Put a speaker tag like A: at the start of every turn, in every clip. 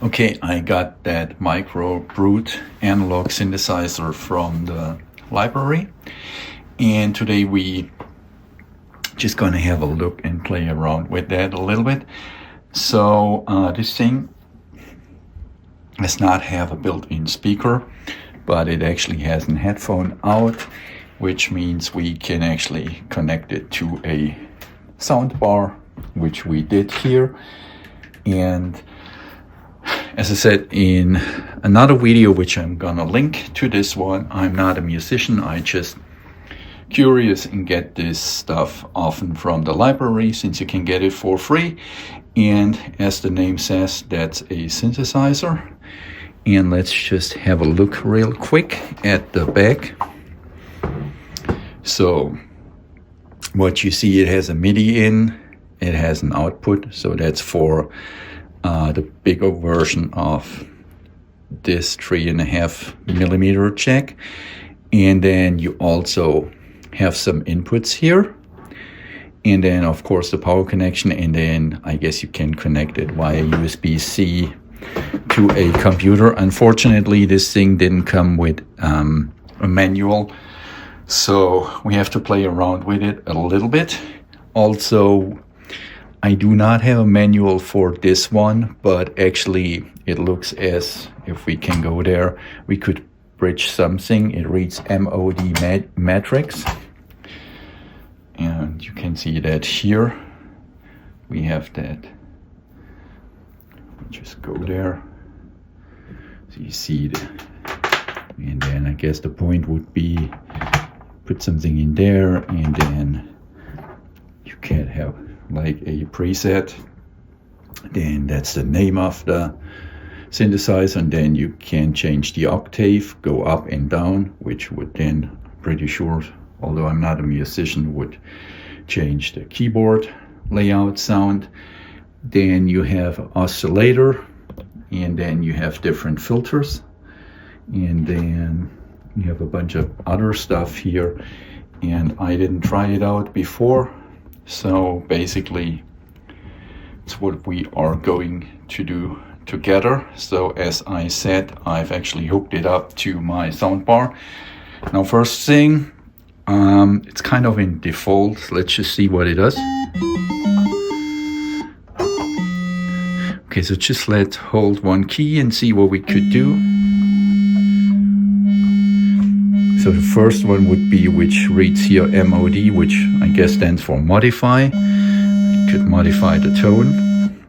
A: Okay, I got that MicroBrute analog synthesizer from the library, and today we just gonna have a look and play around with that a little bit. So this thing does not have a built-in speaker, but it actually has a headphone out, which means we can actually connect it to a sound bar, which we did here. And as I said in another video, which I'm gonna link to this one, I'm not a musician, I just curious and get this stuff often from the library since you can get it for free. And as the name says, that's a synthesizer. And let's just have a look real quick at the back. So what you see, it has a MIDI in, it has an output, so that's for the bigger version of this 3.5 millimeter jack. And then you also have some inputs here, and then of course the power connection, and then I guess you can connect it via USB-C to a computer. Unfortunately, this thing didn't come with a manual, so we have to play around with it a little bit. Also, I do not have a manual for this one, but actually it looks as if we can go there, we could bridge something. It reads MOD matrix. And you can see that here. We have that. Just go there. So you see it. And then I guess the point would be put something in there, and then you can have like a preset, then that's the name of the synthesizer, and then you can change the octave, go up and down, which would then, pretty sure, although I'm not a musician, would change the keyboard layout sound. Then you have oscillator, and then you have different filters, and then you have a bunch of other stuff here, and I didn't try it out before. So basically, it's what we are going to do together. So as I said, I've actually hooked it up to my soundbar. Now first thing, it's kind of in default. Let's just see what it does. Okay, so just let's hold one key and see what we could do. So the first one would be, which reads here MOD, which I guess stands for modify. You could modify the tone.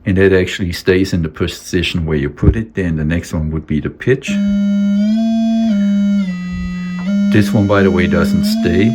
A: And that actually stays in the position where you put it. Then the next one would be the pitch. This one, by the way, doesn't stay.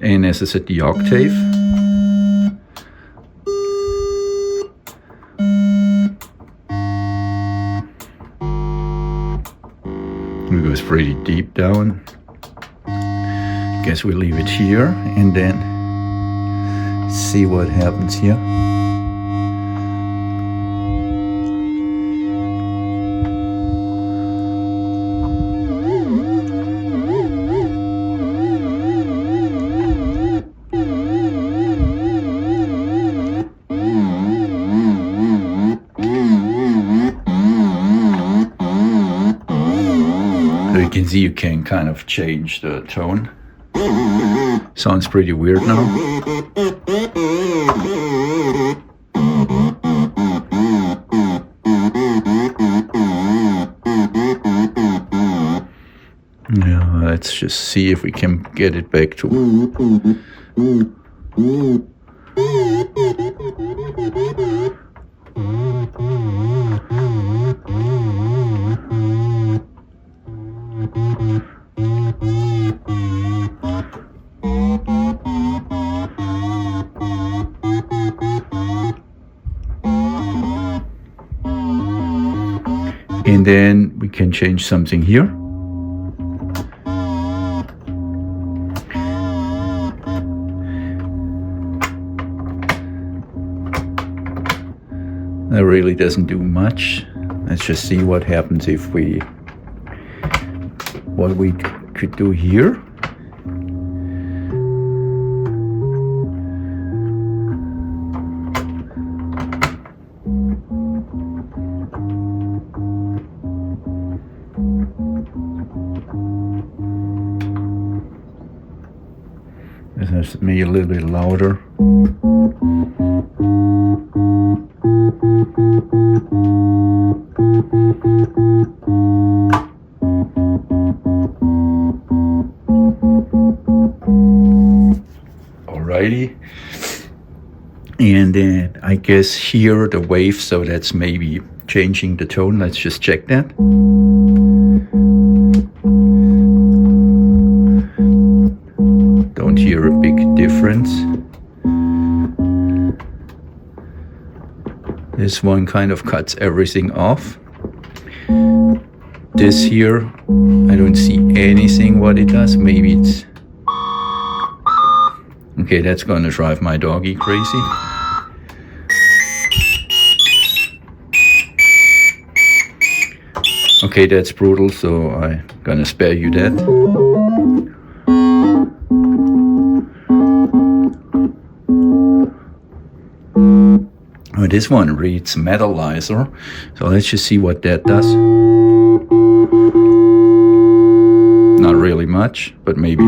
A: And as I said, the octave. It goes pretty deep down. Guess we leave it here and then see what happens here. You can see you can kind of change the tone. Sounds pretty weird now. Yeah, let's just see if we can get it back to. And then we can change something here. That really doesn't do much. Let's just see what happens if we, what we could do here. be a little bit louder. Alrighty. And then I guess here the wave, so that's maybe changing the tone. Let's just check that. Don't hear a big difference. This one kind of cuts everything off. This here, I don't see anything what it does. Maybe it's... Okay, that's gonna drive my doggy crazy. Okay, that's brutal, so I'm gonna spare you that. Oh, this one reads metalizer, so let's just see what that does. Not really much, but maybe.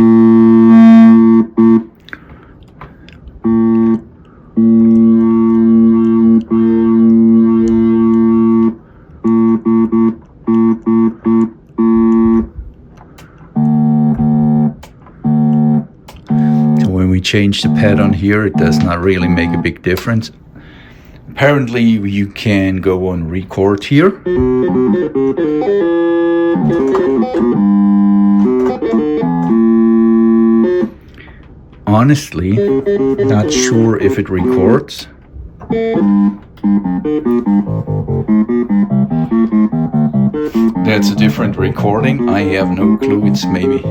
A: Change the pattern here, it does not really make a big difference. Apparently you can go on record here. Honestly, not sure if it records. That's a different recording. I have no clue. It's maybe...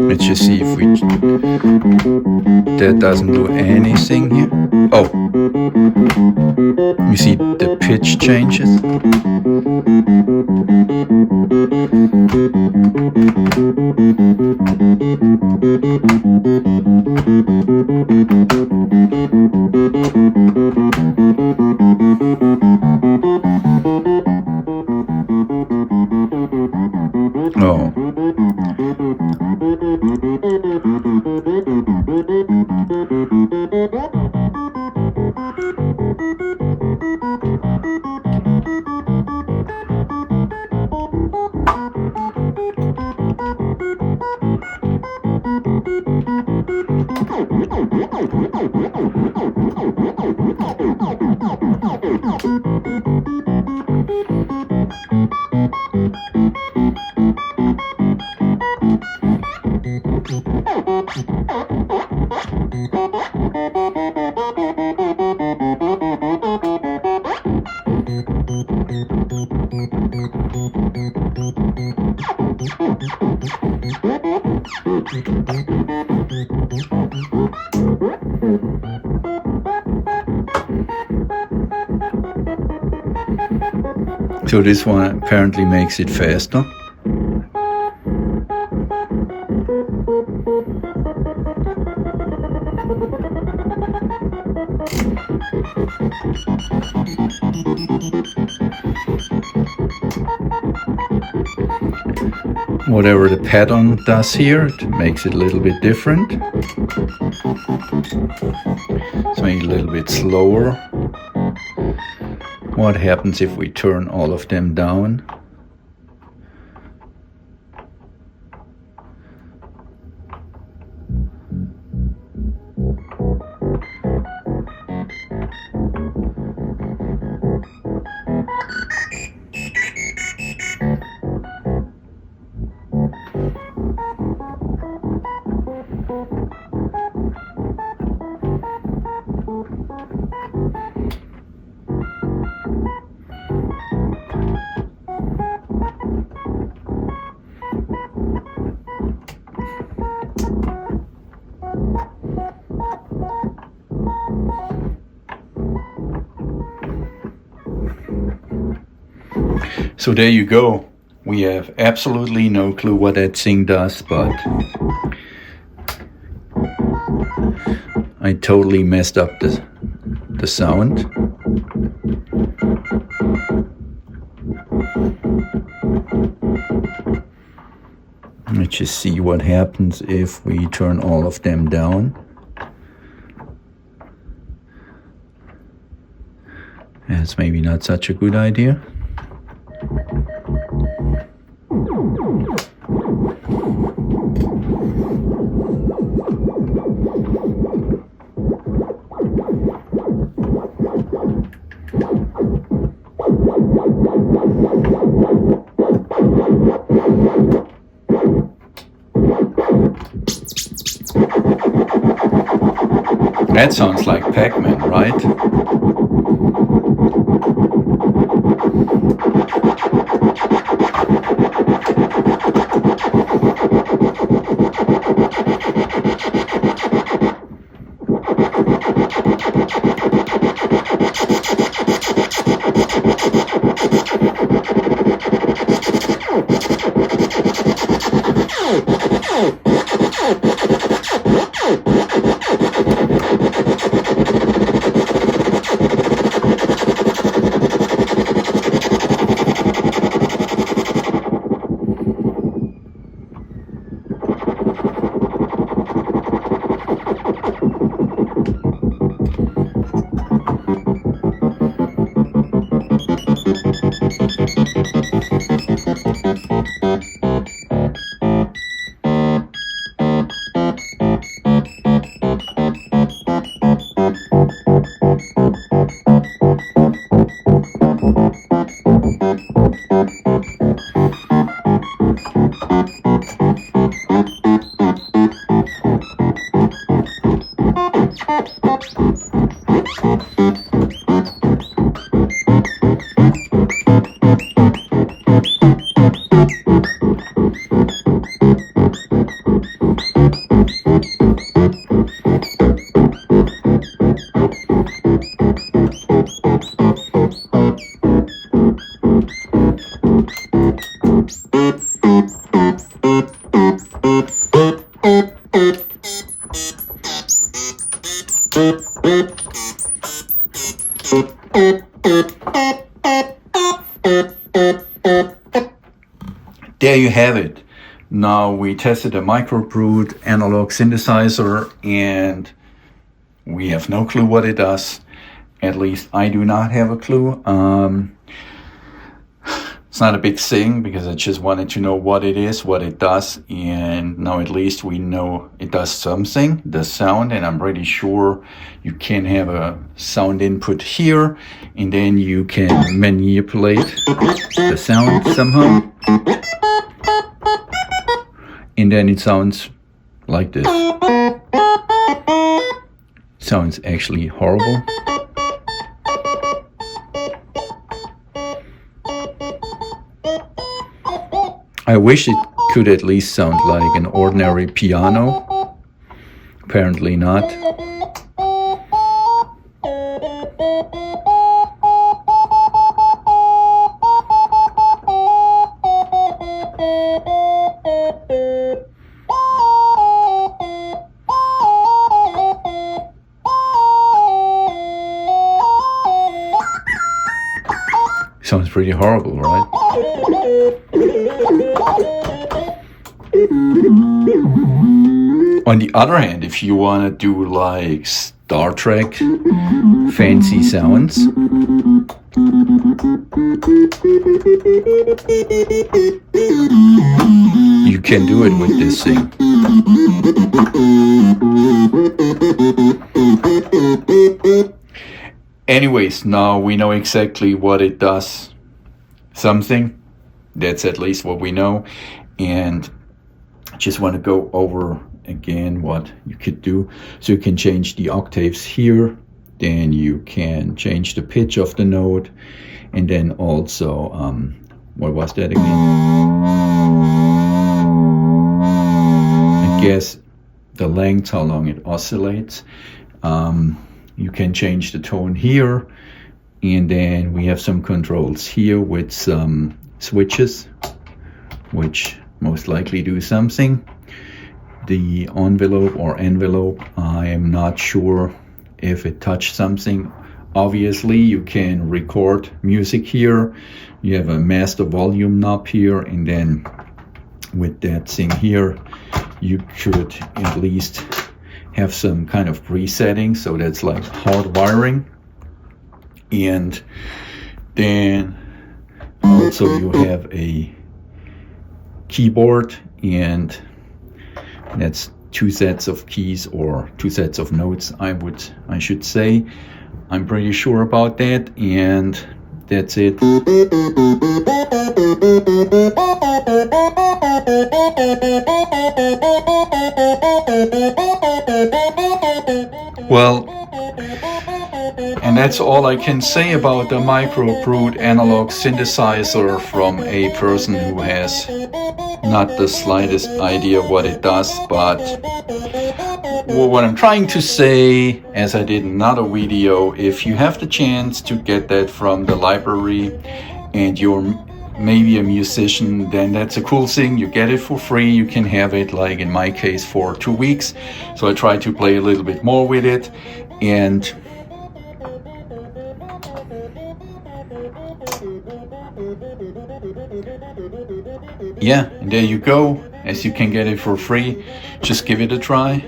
A: Let's just see if we... That doesn't do anything here. Oh! You see the pitch changes? Oh. So this one apparently makes it faster. Whatever the pattern does here, it makes it a little bit different. It's maybe a little bit slower. What happens if we turn all of them down? So there you go. We have absolutely no clue what that thing does, but I totally messed up the sound. Let's just see what happens if we turn all of them down. That's maybe not such a good idea. That sounds like Pac-Man, right? There you have it. Now we tested a MicroBrute analog synthesizer and we have no clue what it does. At least I do not have a clue. It's not a big thing because I just wanted to know what it is, what it does, and now at least we know it does something, the sound, and I'm pretty sure you can have a sound input here and then you can manipulate the sound somehow. And then it sounds like this. Sounds actually horrible. I wish it could at least sound like an ordinary piano. Apparently not. Sounds pretty horrible, right? On the other hand, if you want to do like Star Trek fancy sounds, you can do it with this thing. Anyways, now we know exactly what it does. Something. That's at least what we know. And I just want to go over again what you could do. So you can change the octaves here. Then you can change the pitch of the note. And then also, what was that again? I guess the length, how long it oscillates. You can change the tone here, and then we have some controls here with some switches, which most likely do something. The envelope, I am not sure if it touched something. Obviously, you can record music here. You have a master volume knob here, and then with that thing here, you could at least have some kind of presetting. So that's like hard wiring. And then also you have a keyboard, and that's 2 sets of keys, or 2 sets of notes, I should say. I'm pretty sure about that, and that's it. Well, and that's all I can say about the MicroBrute analog synthesizer from a person who has not the slightest idea what it does. But what I'm trying to say, as I did another video, if you have the chance to get that from the library and you're maybe a musician, then that's a cool thing. You get it for free. You can have it, like in my case, for 2 weeks. So I try to play a little bit more with it. And yeah, and there you go. As you can get it for free, just give it a try.